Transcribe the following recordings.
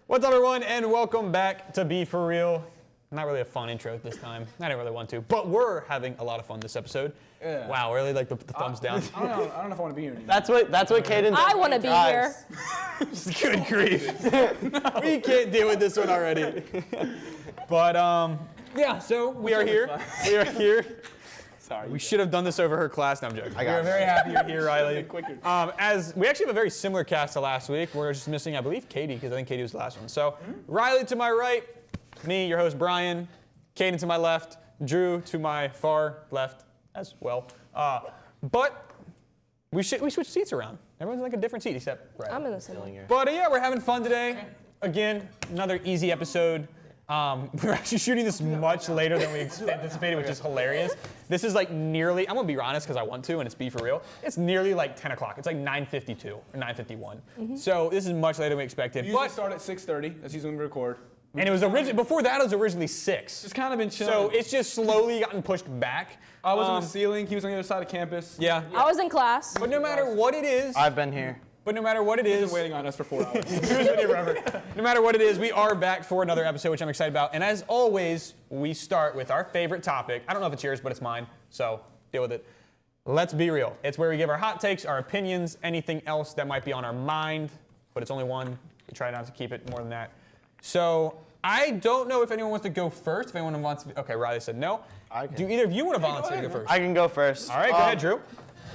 What's up, everyone, and welcome back to Be For Real. Not really a fun intro this time. I didn't really want to, but we're having a lot of fun this episode. Yeah. Wow, really like the thumbs down. I don't know if I want to be here anymore. That's what Caden does. I want to be here. Good grief. We can't deal with this one already. But, yeah, so we are here. We are here. Sorry. We should have done this over her class. No, I'm joking. We are very happy you're here, Riley. As we actually have a very similar cast to last week. We're just missing, I believe, Katie, because I think Katie was the last one. So, Riley to my right, me, your host, Brian, Kaden to my left, Drew to my far left as well. But we switched seats around. Everyone's in like a different seat except Riley. I'm in the center. But yeah, we're having fun today. Again, another easy episode. We're actually shooting this much later than we anticipated, which is hilarious. This is like nearly, I'm gonna be honest because I want to and it's Be For Real. It's nearly like 10 o'clock. It's like 9:52 or 9:51. So this is much later than we expected. We usually start at 6:30. That's usually when we record. And it was before that it was originally 6. It's kind of been chilling. So it's just slowly gotten pushed back. I was on the ceiling. He was on the other side of campus. Yeah. I was in class. But no matter what it is, I've been here. but no matter what it He's is, been waiting on us for 4 hours. no matter what it is, we are back for another episode, which I'm excited about. And as always, we start with our favorite topic. I don't know if it's yours, but it's mine, so deal with it. Let's be real. It's where we give our hot takes, our opinions, anything else that might be on our mind, but it's only one. We try not to keep it more than that. So I don't know if anyone wants to go first. If anyone wants to, okay, Riley said no. Do either of you want to volunteer to go first? I can go first. All right, go ahead, Drew.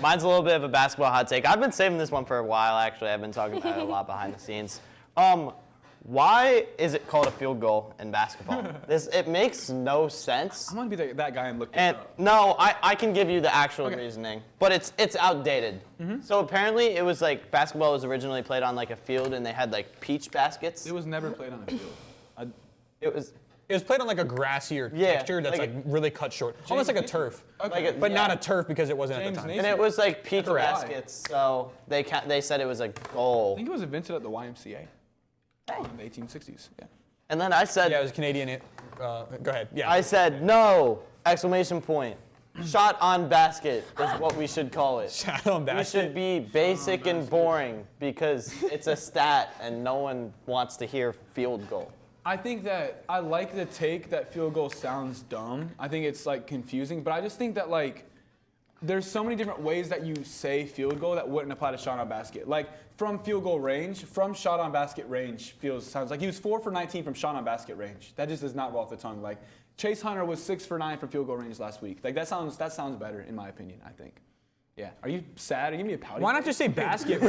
Mine's a little bit of a basketball hot take. I've been saving this one for a while, actually. I've been talking about it a lot behind the scenes. Why is it called a field goal in basketball? It makes no sense. I'm gonna be that guy and look this And up. no, I can give you the actual reasoning, but it's outdated. So apparently it was like basketball was originally played on like a field and they had like peach baskets. It was never played on a field. It was It was played on like a grassier Yeah, texture that's like really cut short. Almost like a turf. Okay. like But not a turf because it wasn't James at the time. Naismith. and it was like peach Correct. baskets, so they said it was a I goal. think it was invented at the YMCA in the 1860s. Yeah. And then I said Yeah, it was Canadian. Go ahead. Yeah. I said no! Exclamation point. Shot on basket is what we should call it. Shot on We basket. should be basic and boring because it's a stat and no one wants to hear field goal. I think that I like the take that field goal sounds dumb. I think it's like confusing, but I just think that like there's so many different ways that you say field goal that wouldn't apply to shot on basket. Like from field goal range, from shot on basket range sounds like he was 4 for 19 from shot on basket range. That just does not roll off the tongue. Like Chase Hunter was 6 for 9 from field goal range last week. Like that sounds better in my opinion, I think. Yeah. Are you sad? Are you giving me a pouty? Why not just say basket?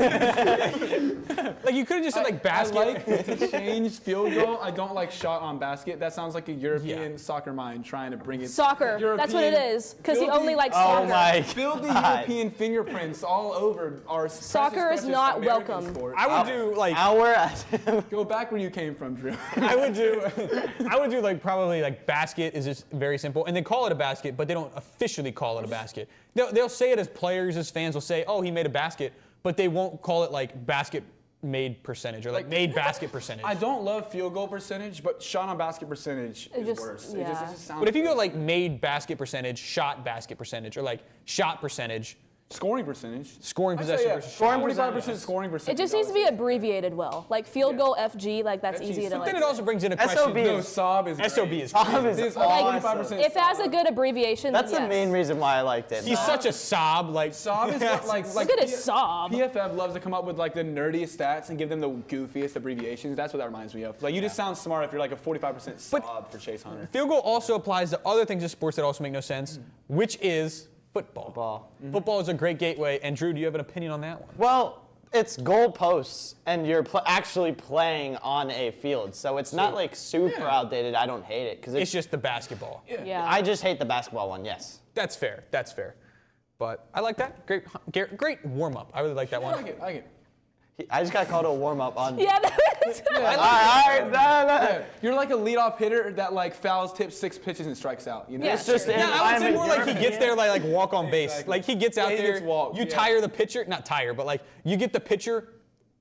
Like you could have just said like basket. I like to change field goal. I don't like shot on basket. That sounds like a European soccer mind trying to bring it. Soccer. That's what it is. Because he only likes Oh soccer. my Build the God. European fingerprints all over our precious, Soccer is precious not American welcome. sport. I would do like Go back where you came from, Drew. I would do like probably like basket is just very simple, and they call it a basket, but they don't officially call it a basket. They'll say it as players, as fans will say, oh, he made a basket, but they won't call it like basket made percentage or like made basket percentage. I don't love field goal percentage, but shot on basket percentage is just- worse. yeah. It just sounds But if you go worse. like made basket percentage, shot basket percentage, or like shot percentage, scoring percentage, scoring I'd say, possession yeah, versus shot. 45% scoring percentage. It just needs to be abbreviated well. Like field goal FG, like that's That's easy easy. to But like. Then it also brings in a question. SOB No, is SOB is SOB great. is Sob crazy. is It's awesome. 45%. If it has a good abbreviation, That's then the main reason why I liked it. He's such a sob, like SOB is what, like Look at his sob. PFF loves to come up with like the nerdiest stats and give them the goofiest abbreviations. That's what that reminds me of. Like you just sound smart if you're like a 45% SOB for Chase Hunter. Field goal also applies to other things in sports that also make no sense, which is football. Football is a great gateway. And Drew, do you have an opinion on that one? Well, it's goal posts, and you're actually playing on a field, so it's not like super outdated. I don't hate it because It's just the basketball. Yeah. I just hate the basketball one. Yes. That's fair. That's fair. But I like that. Great warm up. I really like that I one. like it. I like it. I just got called a warm up on. Yeah, that is. All right, no. Yeah, you're like a leadoff hitter that like fouls, tips 6 pitches and strikes out. You know? Yeah, It's just Yeah, I would say more like he environment. gets there like walk on base. Exactly. Like he gets out Yeah, he there. gets walked, You yeah. tire the pitcher, not tire, but like you get the pitcher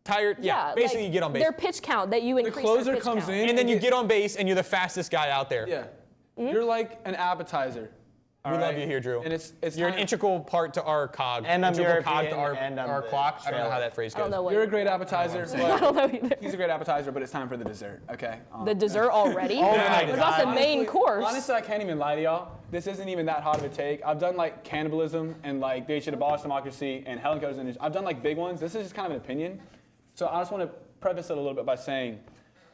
tired. Yeah, basically like, you get on base. Their pitch count that you The increase. closer their pitch comes count. in, And then you get on base and you're the fastest guy out there. Yeah. You're like an appetizer. We love you here, Drew. And it's You're an time- integral part to our cog. And I'm integral cog to European, and I'm our the clock. I don't know how trailer. that phrase I goes. don't know what. You're a great appetizer. I don't know either. He's a great appetizer, but it's time for the dessert. Okay. The dessert already? Oh my What about the God. main course? Honestly, I can't even lie to y'all. This isn't even that hot of a take. I've done like cannibalism and like they should abolish democracy and Helen Keller's in. I've done like big ones. This is just kind of an opinion. So I just want to preface it a little bit by saying,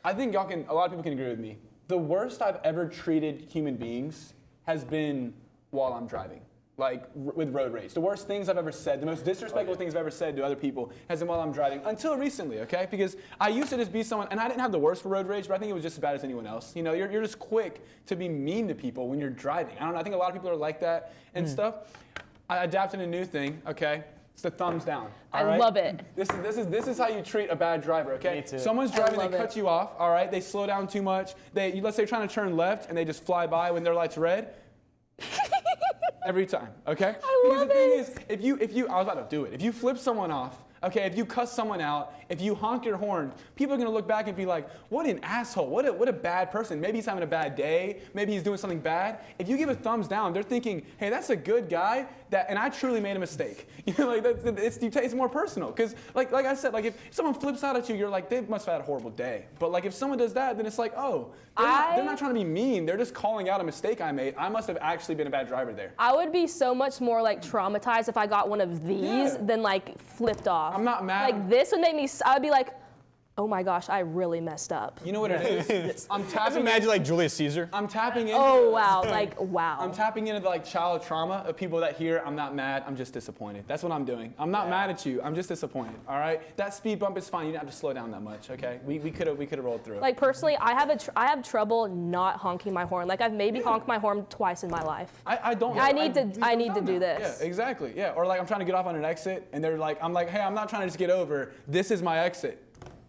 I think a lot of people can agree with me. The worst I've ever treated human beings has been while I'm driving. Like with road rage. The worst things I've ever said, the most disrespectful things I've ever said to other people has been while I'm driving, until recently, okay? Because I used to just be someone, and I didn't have the worst for road rage, but I think it was just as bad as anyone else. You know, you're just quick to be mean to people when you're driving. I don't know, I think a lot of people are like that and stuff. I adapted a new thing, okay? It's the thumbs down. I all right? love it. This is how you treat a bad driver, okay? Me too. Someone's driving, they love it. cut you off, all right? They slow down too much. Let's say you're trying to turn left and they just fly by when their light's red. Every time, okay? Because the thing is, I was about to do it. If you flip someone off, okay, if you cuss someone out, if you honk your horn, people are gonna look back and be like, what an asshole, what a bad person. Maybe he's having a bad day, maybe he's doing something bad. If you give a thumbs down, they're thinking, hey, that's a good guy, and I truly made a mistake. You know, like it's more personal. Because like I said, like if someone flips out at you, you're like, they must have had a horrible day. But like if someone does that, then it's like, oh, they're not trying to be mean, they're just calling out a mistake I made. I must have actually been a bad driver there. I would be so much more like traumatized if I got one of these than like flipped off. I'm not mad. Like this would make me, I'd be like, oh my gosh, I really messed up. You know what it is? I'm Just tapping imagine like Julius Caesar. I'm tapping into Oh wow, like wow. I'm tapping into the like child trauma of people that hear I'm not mad, I'm just disappointed. That's what I'm doing. I'm not mad at you, I'm just disappointed. All right? That speed bump is fine. You didn't have to slow down that much, okay? We could have rolled through it. Like personally, I have trouble not honking my horn. Like I've maybe honked my horn twice in my life. I don't. I need to do this. Yeah, exactly. Yeah. Or like I'm trying to get off on an exit, and I'm like, hey, I'm not trying to just get over. This is my exit.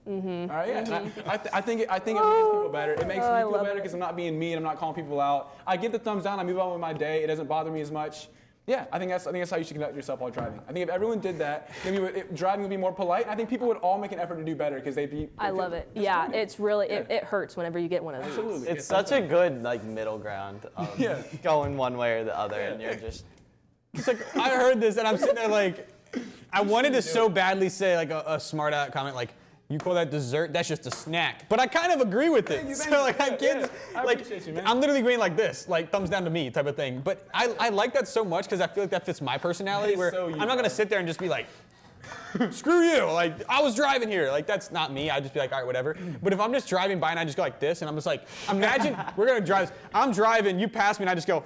Mm-hmm. All right. Yeah. And I think it makes people better. It makes me I feel love better it. because I'm not being mean. I'm not calling people out. I give the thumbs down. I move on with my day. It doesn't bother me as much. Yeah, I think that's how you should conduct yourself while driving. I think if everyone did that, then driving would be more polite. I think people would all make an effort to do better because I love it. Yeah, it's really it hurts whenever you get one of these. Absolutely. It's such a good like middle ground of Yeah. going one way or the other, and you're just It's like I heard this and I'm sitting there like, I wanted to so badly say like a smart aleck comment like, you call that dessert? That's just a snack. But I kind of agree with it. So like I get, I like appreciate you, man. I'm literally going like this, like thumbs down to me type of thing. But I like that so much because I feel like that fits my personality. That is Where so you, I'm not gonna bro. sit there and just be like, screw you. Like I was driving here. Like that's not me. I'd just be like, all right, whatever. But if I'm just driving by and I just go like this and I'm just like, imagine we're gonna drive. I'm driving, you pass me and I just go.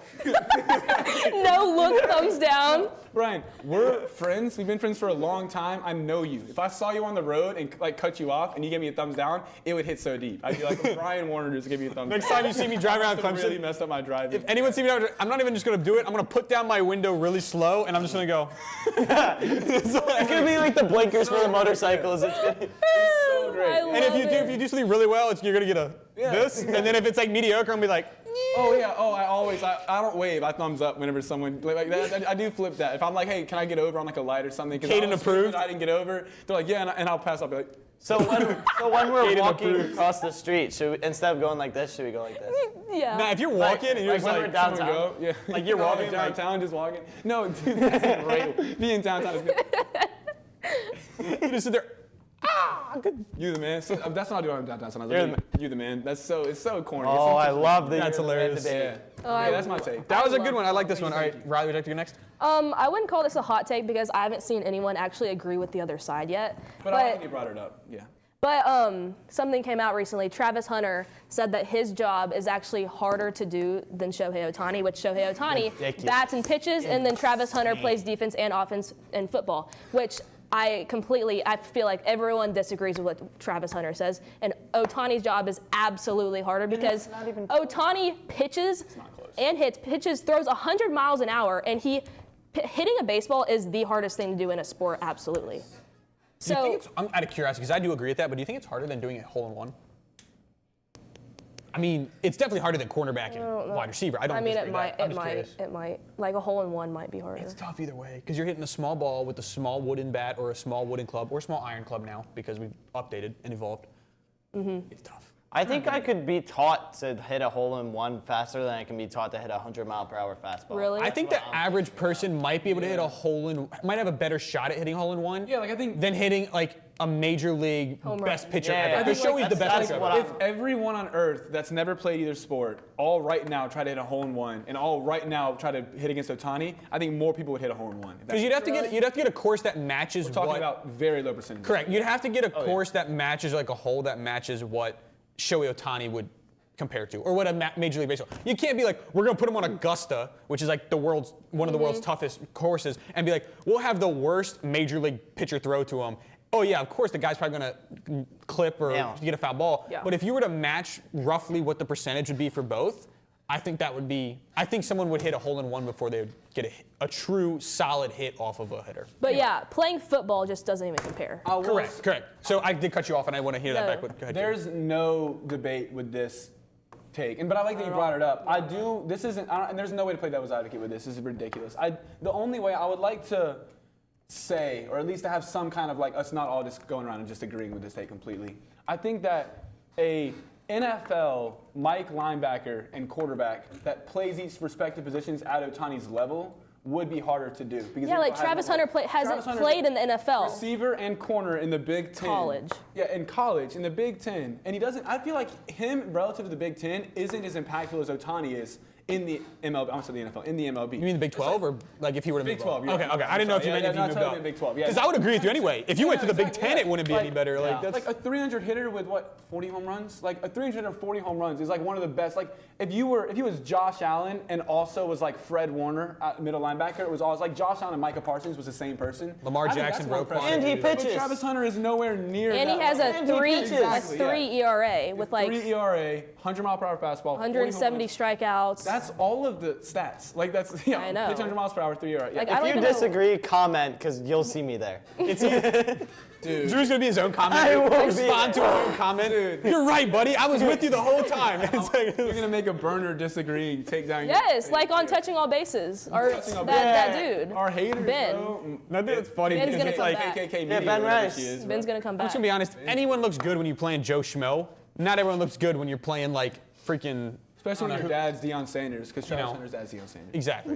No look, thumbs down. Brian, we're friends. We've been friends for a long time. I know you. If I saw you on the road and like cut you off and you gave me a thumbs down, it would hit so deep. I'd be like, Brian Warner just gave me a thumbs Next down. time you see me driving around That really Clemson, messed up my driving. if anyone see me, I'm not even just gonna do it. I'm gonna put down my window really slow and I'm just gonna go. it's gonna be like the blinkers for the motorcycles. It's gonna, so great. I love And if you do something really well, you're gonna get Yeah. this. And then if it's like mediocre, I'm gonna be like, Oh yeah. Oh, I don't wave. I thumbs up whenever someone like that. I do flip that. If I'm like, hey, can I get over on like a light or something? 'Cause I Caden was stupid, approved. I didn't get over. They're like, yeah, and I'll pass. I'll be like, so when we're Caden walking approved. across the street, instead of going like this, should we go like this? Yeah. nah, if you're walking and you're like just when like, we're downtown. someone go. Yeah. Like you're walking downtown, just walking. No, dude, that's great. Being downtown is good. you just sit there. You the man. So, that's not what I do on downtown. Sometimes You're I'm like, you the man. It's so corny. It's Oh, so I love that. That's you're the man hilarious. debate. Yeah. Oh, Yeah, that's my take. That was a good love one. I like this one. All right, Thank you. Riley, would you like to go next? I wouldn't call this a hot take because I haven't seen anyone actually agree with the other side yet. But I think you brought it up. Yeah. But something came out recently. Travis Hunter said that his job is actually harder to do than Shohei Ohtani, which Shohei Ohtani Ridiculous. bats and pitches, and then Travis Hunter plays defense and offense in football, which I feel like everyone disagrees with what Travis Hunter says. And Ohtani's job is absolutely harder because not even Ohtani pitches and pitches, throws 100 miles an hour, and hitting a baseball is the hardest thing to do in a sport, absolutely. Do you So think I'm out of curiosity because I do agree with that, but do you think it's harder than doing a hole in one? I mean, it's definitely harder than cornerback and wide receiver. I mean, disagree with that. I'm just curious. it might. Like a hole in one might be harder. It's tough either way because you're hitting a small ball with a small wooden bat or a small wooden club or a small iron club now because we've updated and evolved. It's tough. I think I could be taught to hit a hole-in-one faster than I can be taught to hit a 100-mile-per-hour fastball. Really? I think the average person might be able to hit might have a better shot at hitting hole-in-one. Yeah, like I think than hitting like a major league Home best run. pitcher Yeah, ever. I Because think, Shohei's like, the best that's pitcher what ever. if everyone on earth that's never played either sport all right now try to hit a hole-in-one and all right now try to hit against Ohtani, I think more people would hit a hole-in-one. Because you'd have to get a course that matches talking what. about very low percentage. Correct. You'd have to get a course that matches like a hole that matches what Shohei Ohtani would compare to, or what a Major League Baseball. You can't be like, we're gonna put him on Augusta, which is like one of the world's toughest courses, and be like, we'll have the worst Major League pitcher throw to him. Oh yeah, of course the guy's probably gonna clip or get a foul ball. Yeah. But if you were to match roughly what the percentage would be for both, I think someone would hit a hole-in-one before they would get a true solid hit off of a hitter. But yeah, playing football just doesn't even compare. Correct. So I did cut you off, and I want to hear that No. back. Go ahead. There's no debate with this take, but I like that you brought it up. And there's no way to play devil's advocate with this. This is ridiculous. The only way I would like to say, or at least to have some kind of like us not all just going around and just agreeing with this take completely. I think that a NFL Mike linebacker and quarterback that plays each respective positions at Ohtani's level would be harder to do. Because Yeah, like Travis Hunter hasn't played in the NFL. Receiver and corner in the Big Ten. College. Yeah, in college, in the Big Ten. And he doesn't, I feel like him relative to the Big Ten isn't as impactful as Ohtani is in the MLB. I'm sorry, the NFL, in the MLB. You mean the Big 12, or like if he were to Big move 12, up? yeah. Okay. I didn't know if you meant if he moved up. Big 12, yeah. Because I would agree with you anyway. If you went to the Big 10, it wouldn't be any better. Like that's Like a 300 hitter with 40 home runs? Like a 300 hitter 40 home runs is like one of the best. Like if he was Josh Allen and also was like Fred Warner at middle linebacker, it was always like Josh Allen and Micah Parsons was the same person. Lamar I think Jackson, that's more Roquan. impressive. And he But pitches. Travis Hunter is nowhere near And that he has level. a 3 Exactly, yeah. ERA with like 3 ERA, 100 mile per hour fastball, 170 strikeouts. That's all of the stats. Like that's I know. pitch 100 miles per hour, 3 ERA. Yeah. Like, I If don't you even know. disagree, comment, because you'll see me there. Dude. Drew's gonna be his own comment. I will be Respond to his own comment. You're right, buddy. I was with you the whole time. It's like, You're gonna make a burner disagreeing, take down your Yes, like on Touching All Bases. Or Touching All that Bases. dude. Our haters, Ben. bro. I think it's funny Ben's because gonna it's come like, back. KKK Yeah, media, Ben whatever Rice. she is, bro. Ben's gonna come I'm back. just gonna be honest. Anyone looks good when you're playing Joe Schmo. Not everyone looks good when you're playing like freaking. Especially when your dad's Deion Sanders, because Travis know. Hunter's dad's Deion Sanders. Exactly.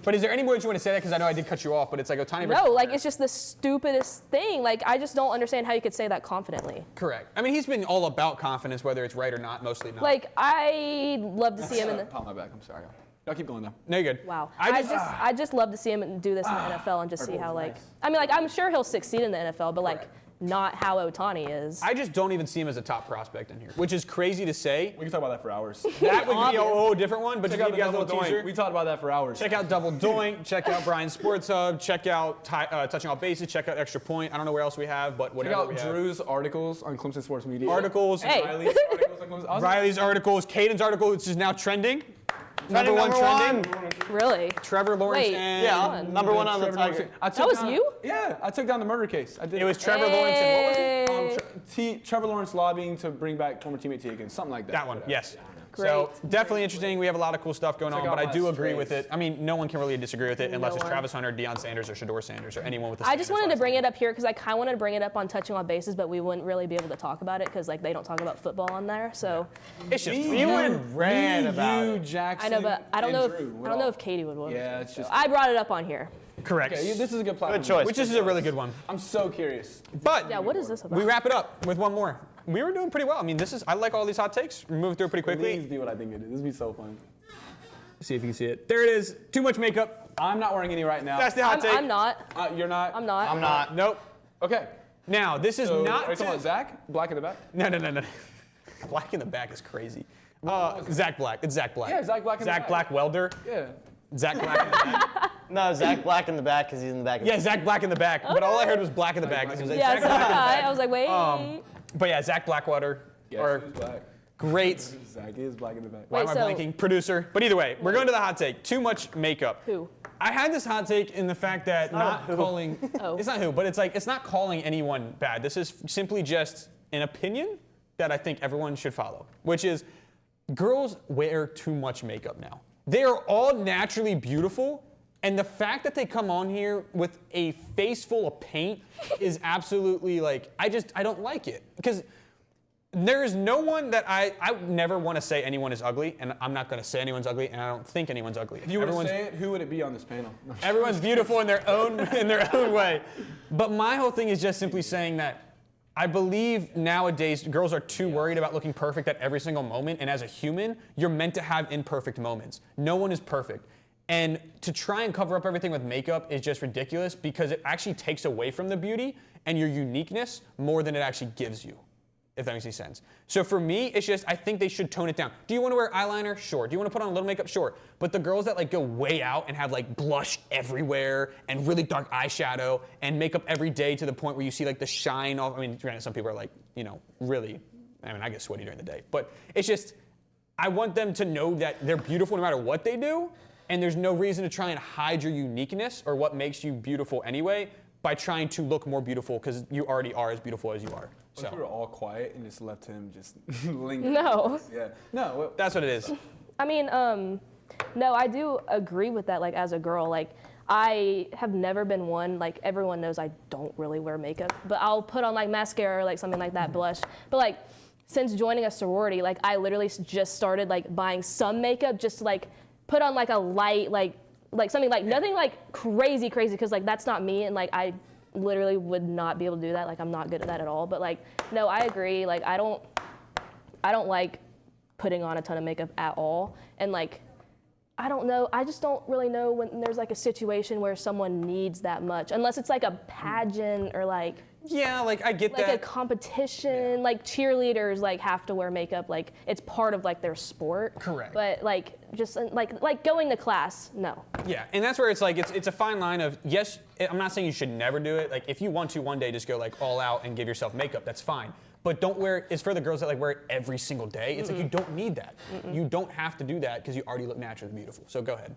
But is there any way that you want to say that? Because I know I did cut you off, but it's like Ohtani. No, like it's just the stupidest thing. Like I just don't understand how you could say that confidently. Correct. I mean, he's been all about confidence, whether it's right or not. Mostly not. Like I love to see him in the. Pat my back. I'm sorry. Y'all keep going though. No, you're good. Wow. I I just love to see him do this in the NFL and just see how like. I mean, like I'm sure he'll succeed in the NFL, but like not how Ohtani is. I just don't even see him as a top prospect in here, which is crazy to say. We can talk about that for hours. That would be a Obvious. whole different one, but Check just out give the you guys a double little teaser. doink. We talked about that for hours. Check out Double Doink. Check out Brian's Sports Hub. Check out Touching All Bases. Check out Extra Point. I don't know where else we have, but Check whatever out we have. Drew's articles on Clemson Sports Media. Articles. Hey. Riley's articles on Clemson. Riley's articles. Caden's article, which is now trending. Trending number one. Really? Trevor Lawrence Wait. and Yeah, number one on the Trevor Tiger. Lawrence. I took That was down- you? Yeah, I took down the murder case. I did. it was Trevor Lawrence and what was it? Trevor Lawrence lobbying to bring back former teammate T again, something like that. That one, Whatever. yes. Great. So definitely interesting. We have a lot of cool stuff going on, out but I my do agree strays. with it. I mean, no one can really disagree with it unless it's one. Travis Hunter, Deion Sanders, or Shador Sanders, or anyone with the I just Sanders wanted to last bring name. it up here because I kind of wanted to bring it up on Touching on Bases, but we wouldn't really be able to talk about it because like they don't talk about football on there. So It's just You would rant about you, it. Jackson, I know, but I don't and know. Drew, I don't know if Katie would. Yeah, it's just. I brought it up on here. correct. Okay, this is a good platform. Good choice. Which is a really good one. I'm so curious. But Yeah, what is this about? we wrap it up with one more. We were doing pretty well. I mean, I like all these hot takes. We're moving through it pretty quickly. Please be what I think it is. This would be so fun. See if you can see it. There it is. Too much makeup. I'm not wearing any right now. That's the hot take. I'm not. You're not? I'm not. I'm not. Nope. Okay. Now, this is So, not. are you talking about Zach? Black in the back? No. Black in the back is crazy. Zach Black. It's Zach Black. Yeah, Zach Black in the Zach back. Black welder. Yeah. Zach Black in the back. No, Zach Black in the back because he's in the back. Of Yeah, Zach Black in the back. But all I heard was black in the back. Black It in was the like Yeah, Zach so Black in the back. I was like, wait. But yeah, Zach Blackwater. Yes, or he's black. great. Zach is black in the back. Why am I Wait, so- blanking? Producer. But either way, we're going to the hot take. Too much makeup. Who? I had this hot take in the fact that not calling. Oh. It's not who, but it's not calling anyone bad. This is simply just an opinion that I think everyone should follow, which is girls wear too much makeup now. They are all naturally beautiful, and the fact that they come on here with a face full of paint is absolutely like I don't like it because There is no one that I never want to say anyone is ugly, and I'm not going to say anyone's ugly, and I don't think anyone's ugly. If you were to say it, who would it be on this panel? Everyone's beautiful in their own way. But my whole thing is just simply saying that I believe nowadays girls are too worried about looking perfect at every single moment, and as a human, you're meant to have imperfect moments. No one is perfect. And to try and cover up everything with makeup is just ridiculous because it actually takes away from the beauty and your uniqueness more than it actually gives you, if that makes any sense. So for me, it's just, I think they should tone it down. Do you want to wear eyeliner? Sure. Do you want to put on a little makeup? Sure. But the girls that like go way out and have like blush everywhere and really dark eyeshadow and makeup every day to the point where you see like the shine off. I mean, granted, some people are like, really, I get sweaty during the day. But it's just, I want them to know that they're beautiful no matter what they do. And there's no reason to try and hide your uniqueness or what makes you beautiful anyway by trying to look more beautiful because you already are as beautiful as you are. What if we were all quiet and just left him just linger? No. Yeah. No. That's what it is. I mean, no, I do agree with that. Like as a girl, like I have never been one. Like everyone knows, I don't really wear makeup, but I'll put on like mascara or like something like that, blush. But like since joining a sorority, like I literally just started like buying some makeup just to like put on like a light, like something like nothing like crazy because like that's not me, and like I literally would not be able to do that. Like I'm not good at that at all. But like no, I agree. Like I don't like putting on a ton of makeup at all. And like I don't know. I just don't really know when there's like a situation where someone needs that much, unless it's like a pageant or like. Yeah, like I get like that. a competition, like cheerleaders like have to wear makeup, like it's part of like their sport. Correct. But like just like going to class, no. Yeah, and that's where it's like it's a fine line of yes. I'm not saying you should never do it. Like if you want to one day just go like all out and give yourself makeup, that's fine. But don't wear it. It's for the girls that like wear it every single day. It's like you don't need that. You don't have to do that because you already look naturally beautiful. So go ahead.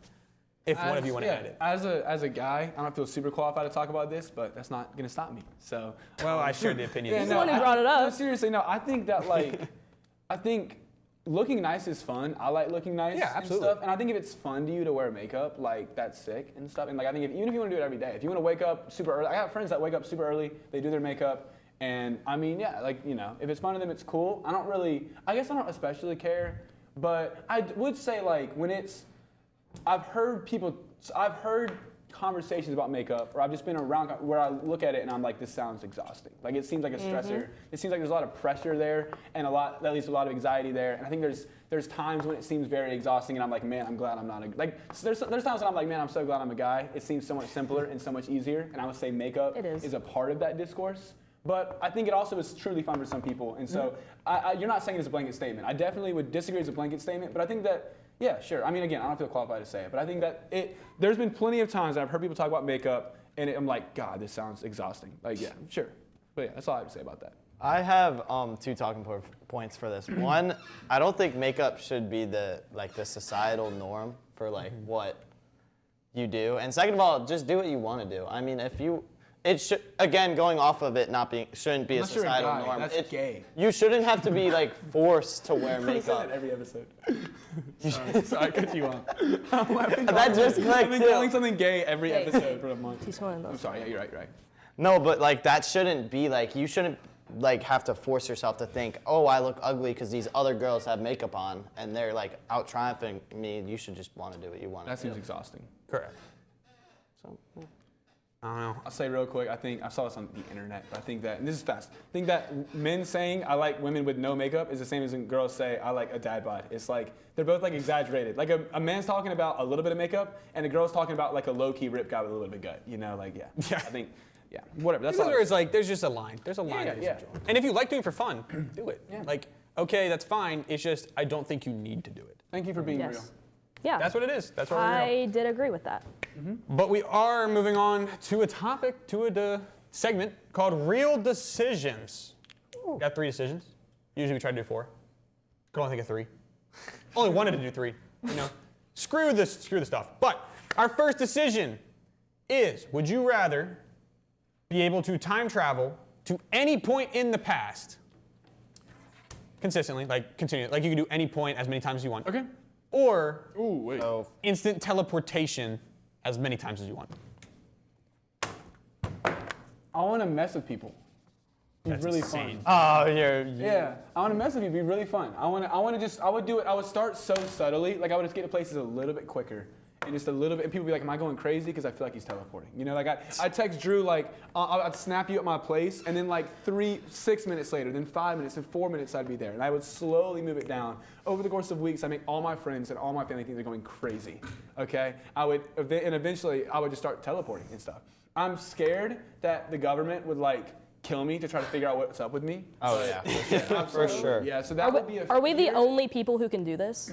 If one of you want to add it. As a guy, I don't feel super qualified to talk about this, but that's not gonna stop me. So. Well, I shared the opinion. He's the one who brought it up. No, seriously, no. I think that like, I think looking nice is fun. I like looking nice. Yeah, absolutely. And stuff. And I think if it's fun to you to wear makeup, like that's sick and stuff. And like I think even if you want to do it every day, if you want to wake up super early, I have friends that wake up super early. They do their makeup. And I mean, yeah, like, if it's fun to them, it's cool. I guess I don't especially care, but I would say like I've heard conversations about makeup, or I've just been around where I look at it and I'm like, this sounds exhausting. Like it seems like a stressor. It seems like there's a lot of pressure there and at least a lot of anxiety there. And I think there's times when it seems very exhausting and I'm like, man, I'm glad I'm not there's times when I'm like, man, I'm so glad I'm a guy. It seems so much simpler and so much easier. And I would say makeup is a part of that discourse. But I think it also is truly fun for some people. And so you're not saying it's a blanket statement. I definitely would disagree it's a blanket statement, but I think that, yeah, sure. I mean, again, I don't feel qualified to say it, but I think that there's been plenty of times that I've heard people talk about makeup, and I'm like, God, this sounds exhausting. Like, yeah, sure. But yeah, that's all I have to say about that. I have two talking points for this. One, I don't think makeup should be the societal norm for like what you do. And second of all, just do what you want to do. I mean, it should, again, going off of it shouldn't be Unless a societal you're a guy, norm. that's gay. You shouldn't have to be like forced to wear I say makeup. that every episode. Sorry, I cut you off. That just clicked I've been too. calling something gay every episode for a month. He's one of those. I'm sorry, yeah, you're right. No, but like that shouldn't be like, you shouldn't like have to force yourself to think, oh, I look ugly because these other girls have makeup on and they're like out triumphing me. You should just want to do what you want to do. That seems exhausting. Correct. So, yeah. I don't know. I'll say real quick, I think I saw this on the internet, but I think that, and this is fast, I think that men saying I like women with no makeup is the same as when girls say I like a dad bod. It's like, they're both like exaggerated. Like a man's talking about a little bit of makeup, and a girl's talking about like a low-key ripped guy with a little bit of gut, I think, yeah, whatever. That's all. Where it's like, there's just a line. There's a line. Yeah, that yeah. is enjoyable. And if you like doing it for fun, do it. Yeah. Like, okay, that's fine. It's just, I don't think you need to do it. Thank you for being real. Yes. Yeah. That's what it is. That's what we're I did agree with that. But we are moving on to a topic, to a segment called Real Decisions. Got 3 decisions. Usually we try to do 4. Could only think of 3. Only wanted to do 3. Screw the stuff. But our first decision is: would you rather be able to time travel to any point in the past consistently, like continually, like you can do any point as many times as you want? Okay. Or Ooh, wait. instant teleportation as many times as you want. I want to mess with people. Be That's really insane. fun. Oh, Yeah, I want to mess with you. It'd be really fun. I would do it. I would start so subtly. Like I would just get to places a little bit quicker. And just a little bit, and people would be like, am I going crazy? Because I feel like he's teleporting. You know, like I text Drew, like, I'd snap you at my place, and then like 6 minutes later, then 5 minutes, and 4 minutes I'd be there. And I would slowly move it down. Over the course of weeks, I make all my friends and all my family think they're going crazy, okay? And eventually I would just start teleporting and stuff. I'm scared that the government would like kill me to try to figure out what's up with me. Oh, yeah. For sure. Yeah, so that would be Are we the fear. only people who can do this?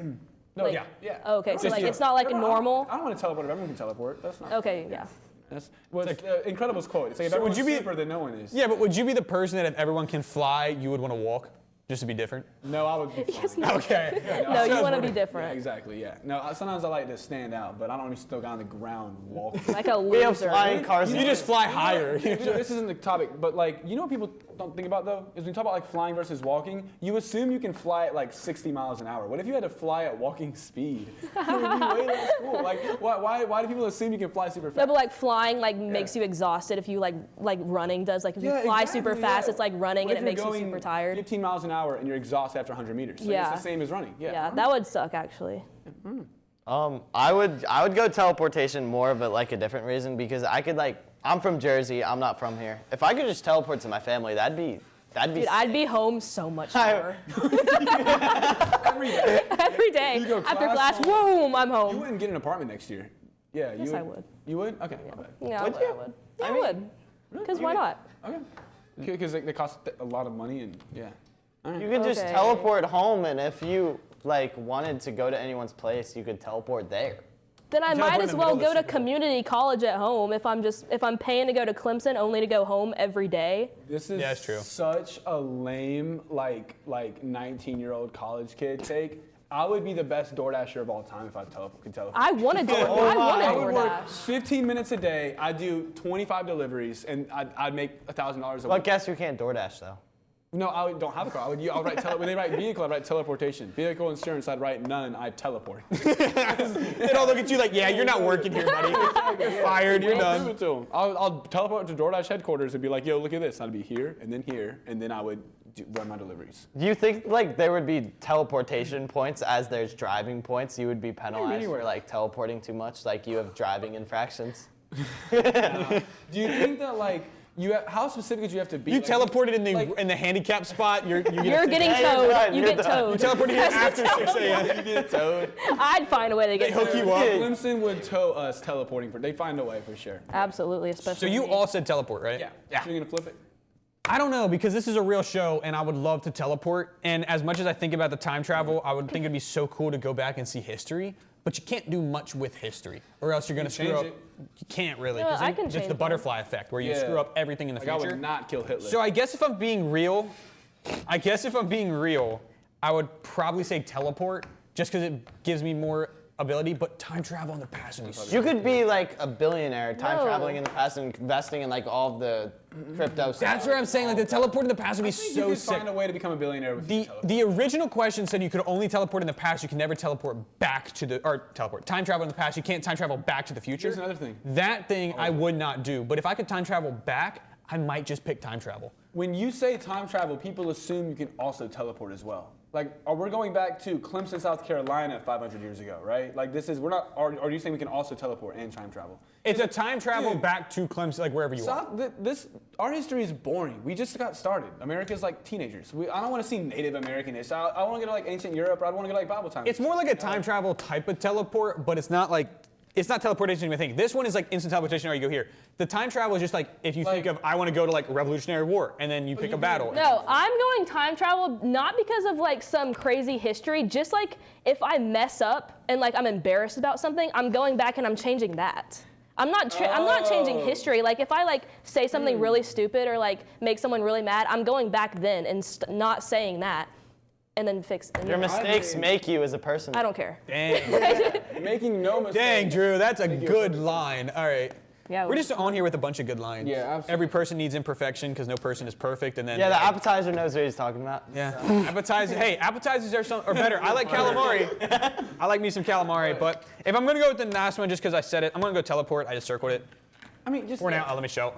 No, like- yeah. Oh, okay, so Just like you. it's not like No, normal. I don't want to teleport if everyone can teleport. That's not. Okay, yeah. That's what's Incredibles quote. It's like if So would everyone's you be- super, then no one is. Yeah, but would you be the person that if everyone can fly, you would want to walk? Just to be different? No, I would be fine. Yes, no. Okay. No, you want to be Yeah, different. exactly. Yeah. No, sometimes I like to stand out, but I don't want to be stuck on the ground walking. Like a We have loser. flying cars. You just fly higher. This isn't the topic, but like, you know what people don't think about though? Is when you talk about like flying versus walking, you assume you can fly at like 60 miles an hour. What if you had to fly at walking speed? It would be way less cool. Like, why do people assume you can fly super No, fast? but like flying like makes you exhausted if you like running does. Like if you fly super exactly, fast, yeah. it's like running What and if it you're makes you going super tired. 15 miles an hour and you're exhausted after 100 meters. Like, Yeah. It's the same as running. Yeah, that would suck actually. I would go teleportation more of like a different reason because I could like I'm from Jersey, I'm not from here. If I could just teleport to my family, that'd be Dude, I'd be home so much I- more. Every day. Every day. You go After class, class, boom, I'm You home. wouldn't get an apartment next year. Yeah, you Yes, would. I would. You would? Okay. my bad. Yeah, Would I you? would. Yeah, I I mean- would. Because why not? Okay. Because they cost a lot of money and yeah. All right. You could just Okay. teleport home, and if you like wanted to go to anyone's place, you could teleport there. Then I Teleport might in as the well middle of go the to Super Bowl. community college at home if I'm paying to go to Clemson only to go home every day. This is Yeah, it's true. such a lame like 19-year-old college kid take. I would be the best DoorDasher of all time if I could teleport. I wanted to. I I would wanted work DoorDash. 15 minutes a day. I'd do 25 deliveries and I'd make $1,000 a Well, week. guess you can't DoorDash though. No, don't have a car. I would write when they write vehicle, I'd write teleportation. Vehicle insurance, I'd write none. I'd teleport. They'd all look at you like, yeah, you're not working here, buddy. You're fired, you're Prove done. it to 'em. I'll teleport to DoorDash headquarters and be like, yo, look at this. I'd be here, and then I would run my deliveries. Do you think like there would be teleportation points as there's driving points? You would be penalized anywhere. for like teleporting too much, like you have driving infractions. Do you think that like how specific do you have to be? You Like, teleported in the like- in the handicap spot. You're You're ticket. getting Yeah, you're towed. done, You you're get done. You towed. teleported here after 6 a.m. You get towed. I'd find a way to get They hook towed. you up. Clemson would tow us teleporting they find a way for sure. Absolutely, So especially. you me. all said teleport, right? Yeah. You're gonna flip it. I don't know because this is a real show and I would love to teleport. And as much as I think about the time travel, I would think it'd be so cool to go back and see history. But you can't do much with history, or else you're gonna can screw up. change You can't really, No, because I can it's change the that. butterfly effect where you Yeah. screw up everything in the Like I future. would not kill Hitler. So I guess if I'm being real, I would probably say teleport, just because it gives me more ability. But time travel in the past would be so You could be like a billionaire time No. traveling in the past and investing in like all of the crypto stuff. That's where I'm saying, like the teleport in the past would be I think so you could sick. find a way to become a billionaire with The original question said you could only teleport in the past. You can never teleport back to time travel in the past. You can't time travel back to the future. Here's another thing. That thing I would not do. But if I could time travel back, I might just pick time travel. When you say time travel, people assume you can also teleport as well. Like, we're going back to Clemson, South Carolina 500 years ago, right? Like, we're not, are you saying we can also teleport and time travel? It's a time travel Dude. back to Clemson, like wherever you are. Our history is boring. We just got started. America's like teenagers. I don't want to see Native American history. I want to go to like ancient Europe, or I want to go to like Bible times. It's more like a time travel type of teleport, but it's not teleportation you think. This one is like instant teleportation, or you go here. The time travel is just like, if you think of, I want to go to like Revolutionary War, and then you pick a battle. No, I'm going time travel not because of like some crazy history, just like if I mess up and like I'm embarrassed about something, I'm going back and I'm changing that. I'm not changing history. Like if I like say something really stupid or like make someone really mad, I'm going back then and not saying that and then fix it. Your mistakes make you as a person. I don't care. Dang, making no mistakes. dang, Drew, that's a good line. All right. Yeah, We're just on here with a bunch of good lines. Yeah, absolutely. Every person needs imperfection because no person is perfect, and then Yeah, the appetizer knows what he's talking about. yeah. Appetizers. Hey, appetizers are better. I like calamari. I like me some calamari. But if I'm gonna go with the last one, just because I said it, I'm gonna go teleport. I just circled it. I mean, just For now, let me show.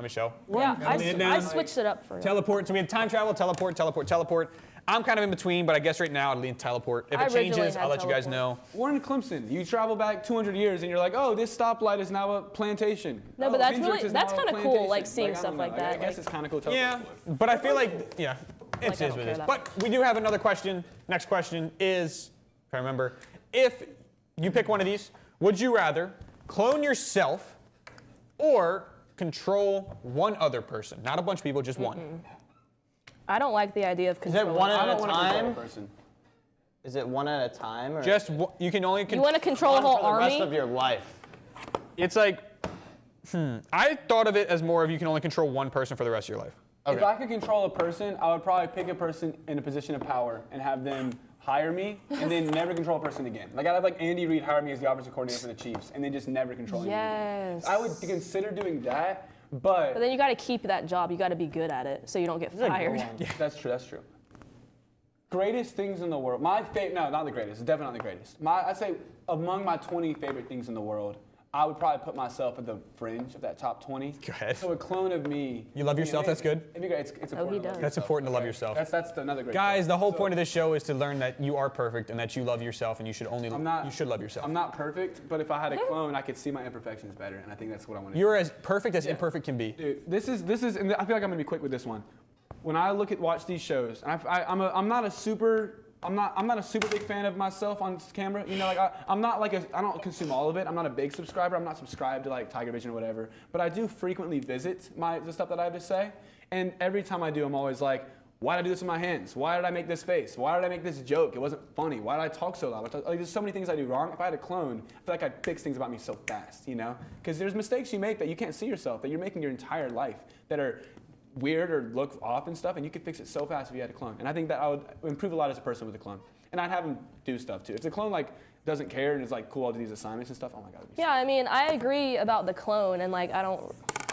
Yeah, Gotta lay it down. I switched it up for you. Teleport. So we have time travel, teleport. I'm kind of in between, but I guess right now I'd lean teleport. If I it originally changes, had I'll let you guys teleport. know. We're in Clemson. You travel back 200 years and you're like, oh, this stoplight is now a plantation. No, but Oh, that's Hendrix really- is that's now a kinda cool, plantation. like, seeing I don't stuff know. like that, I guess like- it's kind of cool. Yeah, but I feel like, it I is don't what it care is. that But we do have another question. Next question is, if I remember, if you pick one of these, would you rather clone yourself or control one other person? Not a bunch of people, just one. I don't like the idea of Is it controlling. one I at don't a want to control a time? person. Is it one at a time? Or Just you can only You want to control a one whole for the army? rest of your life? It's like, I thought of it as more of you can only control one person for the rest of your life. If I could control a person, I would probably pick a person in a position of power and have them hire me and then never control a person again. Like I'd have like Andy Reid hire me as the offensive coordinator for the Chiefs and then just never control anyone again. Yes. I would consider doing that, but But then you got to keep that job. You got to be good at it so you don't get fired. That's true. Greatest things in the world. My favorite, no, not the greatest. Definitely not the greatest. I'd say among my 20 favorite things in the world, I would probably put myself at the fringe of that top 20. Go ahead. So a clone of me. You love yourself, that's good? It'd be great. It's important he to love does. That's yourself. important to love yourself. That's another great Guys, point. the whole So, point of this show is to learn that you are perfect and that you love yourself and you should only you should love yourself. I'm not perfect, but if I had a clone, I could see my imperfections better, and I think that's what I want to do. You're as perfect as imperfect can be. Dude, this is, and I feel like I'm gonna be quick with this one. When I watch these shows, and I'm not a super big fan of myself on camera. You know, like I don't consume all of it. I'm not a big subscriber. I'm not subscribed to like Tigervision or whatever. But I do frequently visit the stuff that I have to say. And every time I do, I'm always like, why did I do this with my hands? Why did I make this face? Why did I make this joke? It wasn't funny. Why did I talk so loud? Like, there's so many things I do wrong. If I had a clone, I feel like I'd fix things about me so fast, you know? Because there's mistakes you make that you can't see yourself, that you're making your entire life, that are weird or look off and stuff, and you could fix it so fast if you had a clone. And I think that I would improve a lot as a person with a clone. And I'd have him do stuff too. If the clone like doesn't care and is like cool, I'll do these assignments and stuff. Oh my god. Yeah, I mean, I agree about the clone, and like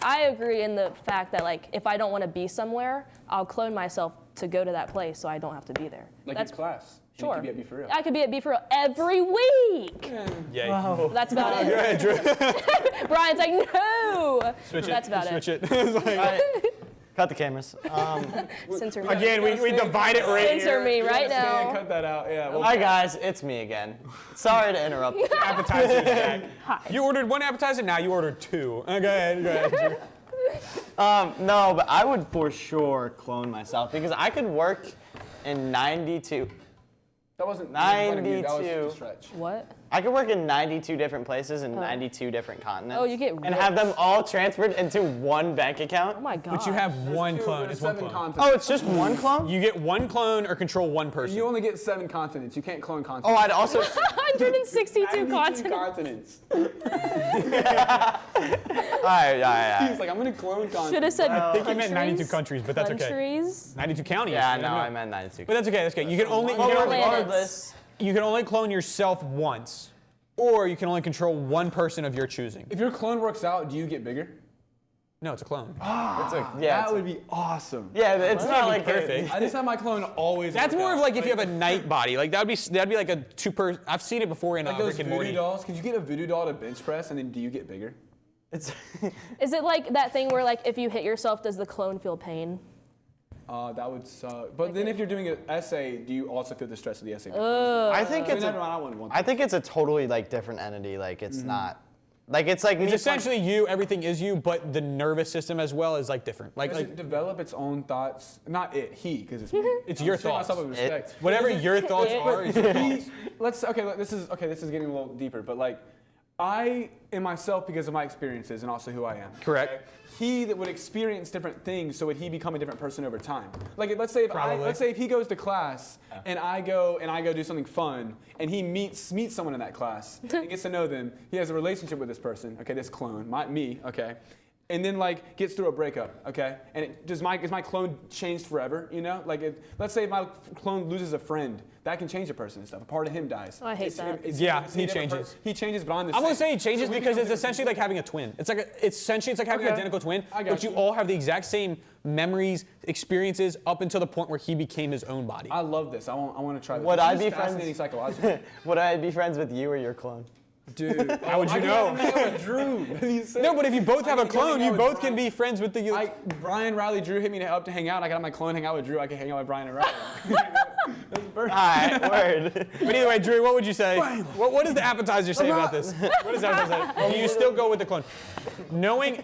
I agree in the fact that like if I don't want to be somewhere, I'll clone myself to go to that place so I don't have to be there. Like That's your class. sure. You could be at B for real. I could be at B for real every week. Yay. That's about Go it. ahead, Drew. Brian's like, no. Switch it. That's about Switch it. it. It's like- Cut the cameras. Censor me. Again, we divide it right Censor here. me right Stan, now. cut that out. Yeah. Well, Hi guys, it's me again. Sorry to interrupt. Appetizer back. You ordered one appetizer, now you ordered two. Go ahead, Drew. No, but I would for sure clone myself because I could work in 92. that wasn't That was 92. a stretch. What? I could work in 92 different places in 92 different continents. Oh, you get and have them all transferred into one bank account. Oh my god. But you have one clone. There's It's one 7 clone. continents. Oh, it's just one clone? You get one clone or control one person. You only get 7 continents. You can't clone Oh, continents. I'd also. 162 92 continents. Alright. He's like, I'm gonna clone continents. Should have said I think you meant 92 countries. countries, but that's okay. Countries. 92 counties. Yeah, no, I meant 92. But that's okay. That's okay. You can only Planets. you can only clone yourself once, or you can only control one person of your choosing. If your clone works out, do you get bigger? No, it's a clone. That would be awesome. Yeah, it's not like perfect. I just have my clone always. That's work more out. of like if you have a night body. Like that'd be like a two-person. I've seen it before in like those Rick and voodoo Morty. dolls. Could you get a voodoo doll to bench press, and then do you get bigger? It's Is it like that thing where like if you hit yourself, does the clone feel pain? That would suck. But then if you're doing an essay, do you also feel the stress of the essay? I think it's never mind, I wouldn't want that. I think it's a totally like different entity. Like it's not. Like it's like me. It's essentially you. Everything is you, but the nervous system as well is like different. Does it develop its own thoughts? Not it, he, because it's me. It's your I'm saying thoughts. myself with respect. Whatever your thoughts are is your thoughts. This is getting a little deeper, but like, I am myself because of my experiences and also who I am. Correct. He that would experience different things, so would he become a different person over time? Like, let's say Probably. if he goes to class and I go do something fun, and he meets someone in that class and gets to know them. He has a relationship with this person. Okay, this clone, me. Okay. And then like gets through a breakup, okay? And is my clone changed forever? You know, like let's say if my clone loses a friend, that can change a person and stuff. A part of him dies. Oh, I hate that. Yeah, he a different changes. He changes, but I'm the I'm same. gonna say he changes So we because become it's essentially like having a twin. It's like having an Okay. identical twin, I got but you you. all have the exact same memories, experiences up until the point where he became his own body. I love this. I want to try this. Would This I is be fascinating friends? psychologically. Would I be friends with you or your clone? Dude, How would you know? Drew. No, but if you both have a can go hang clone, out you with both can Brian. be friends with the. Brian, Riley, Drew hit me up to hang out. I got my clone hang out with Drew. I can hang out with Brian and Riley. That's perfect. All right, word. But either way, Drew, what would you say? What does the appetizer say about this? What does the appetizer say? Do you still go with the clone? Knowing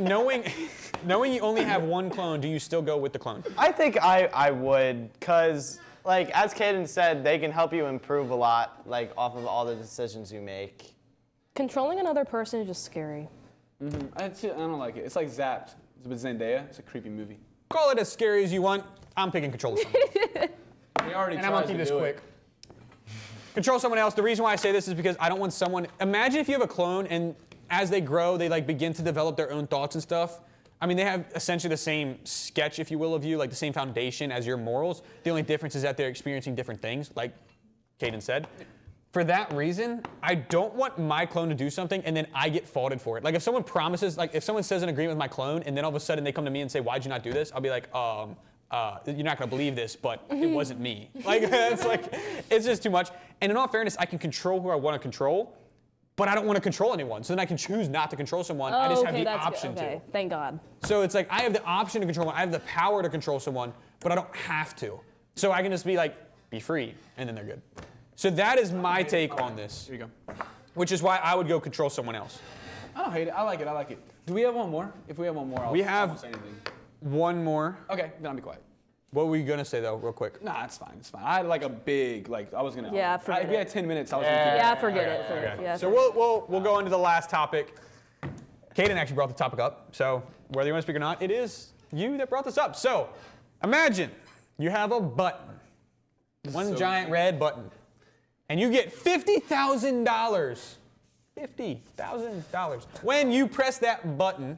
you only have one clone, do you still go with the clone? I think I would, cause like as Caden said, they can help you improve a lot, like off of all the decisions you make. Controlling another person is just scary. I don't like it. It's like Zapped. It's with Zendaya. It's a creepy movie. Call it as scary as you want. I'm picking control of someone. He already And I'm gonna tries keep to this do quick. it. Control someone else. The reason why I say this is because I don't want someone. Imagine if you have a clone and as they grow, they like begin to develop their own thoughts and stuff. I mean, they have essentially the same sketch, if you will, of you, like the same foundation as your morals. The only difference is that they're experiencing different things, like Caden said. For that reason, I don't want my clone to do something and then I get faulted for it. Like if someone promises, like if someone says an agreement with my clone and then all of a sudden they come to me and say, why'd you not do this? I'll be like, you're not gonna believe this, but it wasn't me. Like it's just too much. And in all fairness, I can control who I want to control, but I don't want to control anyone. So then I can choose not to control someone. I just have the option okay. to. Thank God. So it's like I have the option to control one. I have the power to control someone, but I don't have to. So I can just be like, be free, and then they're good. So that is my take on this. Here you go. Which is why I would go control someone else. I don't hate it. I like it. Do we have one more? If we have one more, I won't say anything. One more. Okay, then I'll be quiet. What were you gonna say though, real quick? Nah, it's fine. I had like a big, I was gonna. Yeah, forget if we it. had 10 minutes, I was gonna keep Yeah, forget it. Yeah, So we'll go into the last topic. Caden actually brought the topic up. So whether you want to speak or not, it is you that brought this up. So imagine you have a button, one giant red button, and you get $50,000. $50,000. When you press that button,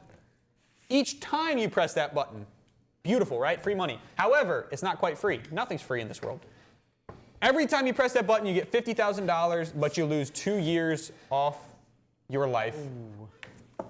each time you press that button, beautiful, right? Free money. However, it's not quite free. Nothing's free in this world. Every time you press that button, you get $50,000, but you lose 2 years off your life.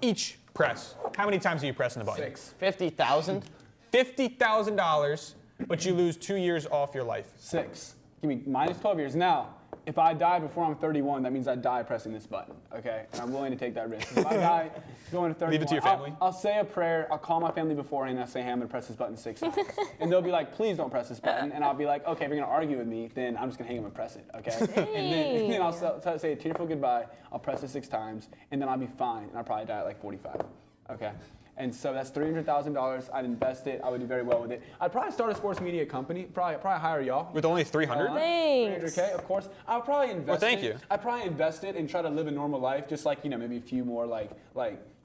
Each press. How many times are you pressing the button? 6. 50,000. $50,000, but you lose 2 years off your life. 6. Give me minus 12 years. Now, if I die before I'm 31, that means I die pressing this button, okay? And I'm willing to take that risk. If I die going to 31, Leave it to your family. I'll say a prayer, I'll call my family beforehand, and I'll say, hey, I'm gonna press this button 6 times. And they'll be like, please don't press this button. And I'll be like, okay, if you're gonna argue with me, then I'm just gonna hang up and press it, okay? And then I'll say a tearful goodbye, I'll press it 6 times, and then I'll be fine, and I'll probably die at like 45, okay? And so that's $300,000. I'd invest it. I would do very well with it. I'd probably start a sports media company. Probably hire y'all. With only 300? Thanks. 300K, of course. I'll probably invest Well, thank it. you. I'd probably invest it and try to live a normal life, just like, maybe a few more like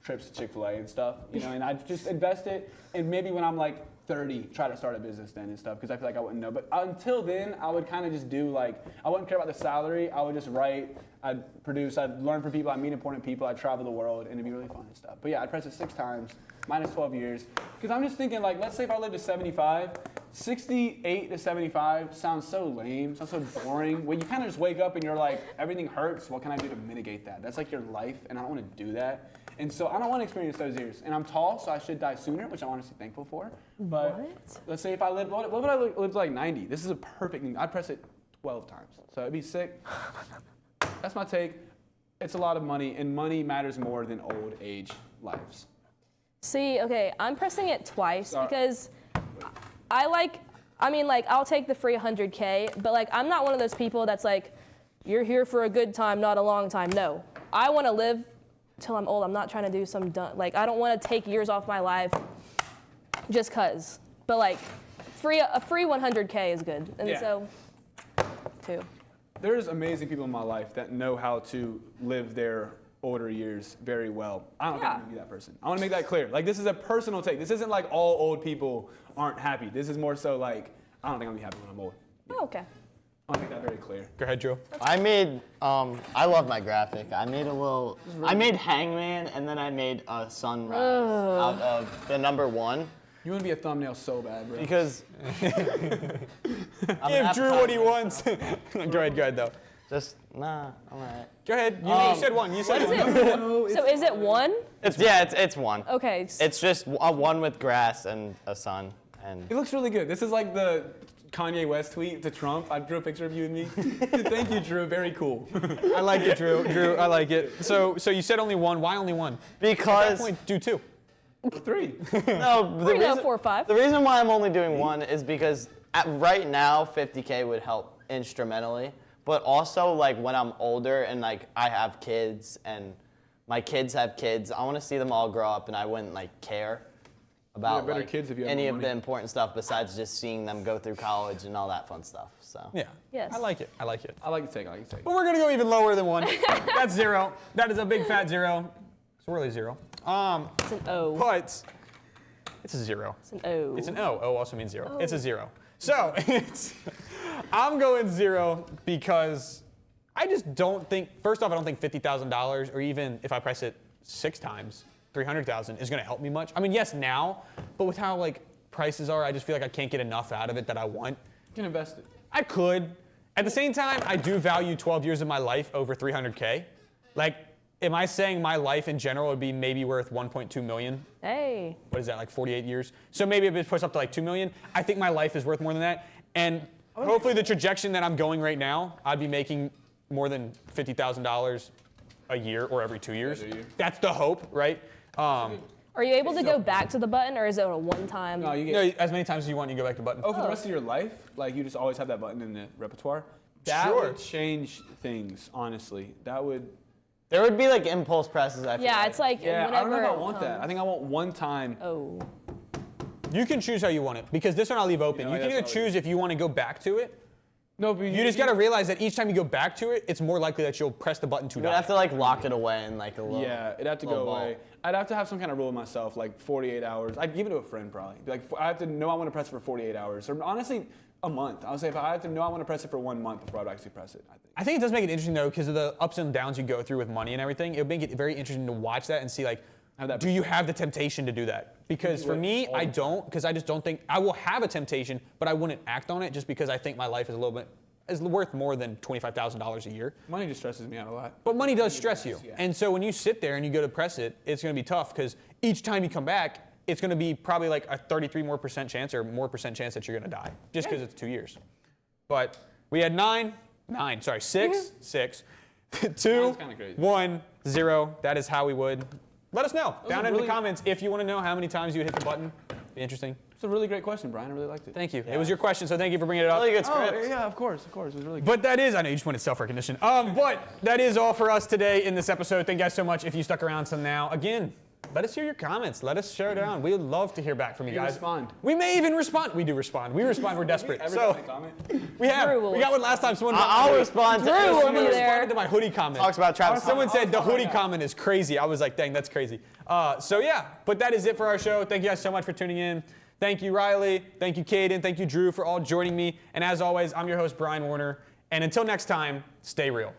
trips to Chick-fil-A and stuff, and I'd just invest it, and maybe when I'm like 30, try to start a business then and stuff, because I feel like I wouldn't know. But until then, I would kind of just do I wouldn't care about the salary. I would just write, I'd produce, I'd learn from people, I'd meet important people, I'd travel the world, and it'd be really fun and stuff. But yeah, I'd press it 6 times, minus 12 years. Because I'm just thinking, let's say if I live to 75, 68 to 75 sounds so lame, sounds so boring. When you kind of just wake up and you're like, everything hurts, what can I do to mitigate that? That's like your life, and I don't want to do that. And so I don't want to experience those years. And I'm tall, so I should die sooner, which I'm honestly thankful for. But let's say if I live, what would I live to like 90? This is a perfect thing. I'd press it 12 times. So it'd be sick. That's my take. It's a lot of money, and money matters more than old age lives. See, okay, I'm pressing it twice Sorry. because I'll take the free 100K, but I'm not one of those people that's like, you're here for a good time, not a long time. No, I want to live till I'm old. I'm not trying to do some I don't want to take years off my life just cause. But a free 100K is good, and so, too. There's amazing people in my life that know how to live their older years very well. I don't think I'm gonna be that person. I want to make that clear. This is a personal take. This isn't like all old people aren't happy. This is more so I don't think I'm gonna be happy when I'm old. Oh, okay. I want to make that very clear. Go ahead, Joe. I made, I love my graphic. I made Hangman, and then I made a sunrise out of the number 1. You want to be a thumbnail so bad, bro. Because Give Drew what he wants. Go ahead, though. just, nah, I'm all right. Go ahead. You said one. You said one. So is it 1? It's 1. Okay. It's just a 1 with grass and a sun. And It looks really good. This is like the Kanye West tweet to Trump. I drew a picture of you and me. Thank you, Drew. Very cool. I like it, Drew. Drew, I like it. So you said only one. Why only one? At that Because point, do 2. 3. no, the We're gonna reason, go 4 or 5. the reason why I'm only doing 1 is because right now 50K would help instrumentally, but also like when I'm older and like I have kids and my kids have kids, I want to see them all grow up and I wouldn't like care about better like, kids if you have any more of money. the important stuff besides just seeing them go through college and all that fun stuff. So Yeah. Yes. I like it. I like it. I like to take. I like to take. But we're gonna go even lower than 1. That's 0. That is a big fat 0. It's really 0. It's an O. But it's a 0. It's an O. It's an O. O also means 0. It's a 0. So I'm going 0 because I just don't think. First off, I don't think $50,000, or even if I price it 6 times, 300,000 is going to help me much. I mean, yes, now, but with how like prices are, I just feel like I can't get enough out of it that I want. You can invest it. I could. At the same time, I do value 12 years of my life over 300K. Like, am I saying my life in general would be maybe worth 1.2 million? Hey. What is that, like 48 years? So maybe if it pushed up to like 2 million, I think my life is worth more than that. And hopefully the trajectory that I'm going right now, I'd be making more than $50,000 a year or every 2 years. That's the hope, right? Are you able to go back to the button, or is it a one-time? No, you You get. know, as many times as you want, you go back to button. Oh, for the rest of your life, like you just always have that button in the repertoire. That Sure. would change things, honestly. That would. there would be like impulse presses. I feel Yeah, it's like Yeah, I don't know if whenever I want that. I think I want one time. Oh. You can choose how you want it, because this one I'll leave open. Yeah, You can either that's choose if you want to go back to it. No, but You just got to realize that each time you go back to it, it's more likely that you'll press the button to You'd die. have to like lock it away in like a little. Yeah, it'd have to go little away. vault. I'd have to have some kind of rule with myself, like 48 hours. I'd give it to a friend probably. Be like, I have to know I want to press it for 48 hours, or honestly, a month. I would say if I have to know I want to press it for 1 month before I'd actually press it. I think. I think it does make it interesting though, because of the ups and downs you go through with money and everything. It would make it very interesting to watch that and see like, Have that do you have the temptation to do that? Because for me, I don't, because I just don't think I will have a temptation, but I wouldn't act on it just because I think my life is worth more than $25,000 a year. Money just stresses me out a lot. But money does stress you. Yeah. And so when you sit there and you go to press it, it's going to be tough because each time you come back, it's going to be probably like a 33% more chance or more percent chance that you're going to die just because it's 2 years. But we had 6, 2, kinda crazy. 1, 0. That is how we would. Let us know down a in the really- comments if you want to know how many times you hit the button. Be interesting. It's a really great question, Brian. I really liked it. Thank you. It was your question, so thank you for bringing it up. Really good Oh, script. yeah, of course. It was really good. But that is, I know you just wanted self-recognition. But that is all for us today in this episode. Thank you guys so much if you stuck around till now. Again, let us hear your comments. Let us share down. We would love to hear back from you guys. respond. We may even respond. We do respond. We respond. We're desperate. Every So time they comment. we have. Drew will We got one last time. Someone I'll respond to Drew will Someone be there. responded to my hoodie comment. Talks about Travis. Someone said the hoodie comment is crazy. I was like, dang, that's crazy. So yeah, but that is it for our show. Thank you guys so much for tuning in. Thank you, Riley. Thank you, Caden. Thank you, Drew, for all joining me. And as always, I'm your host, Brian Warner. And until next time, stay real.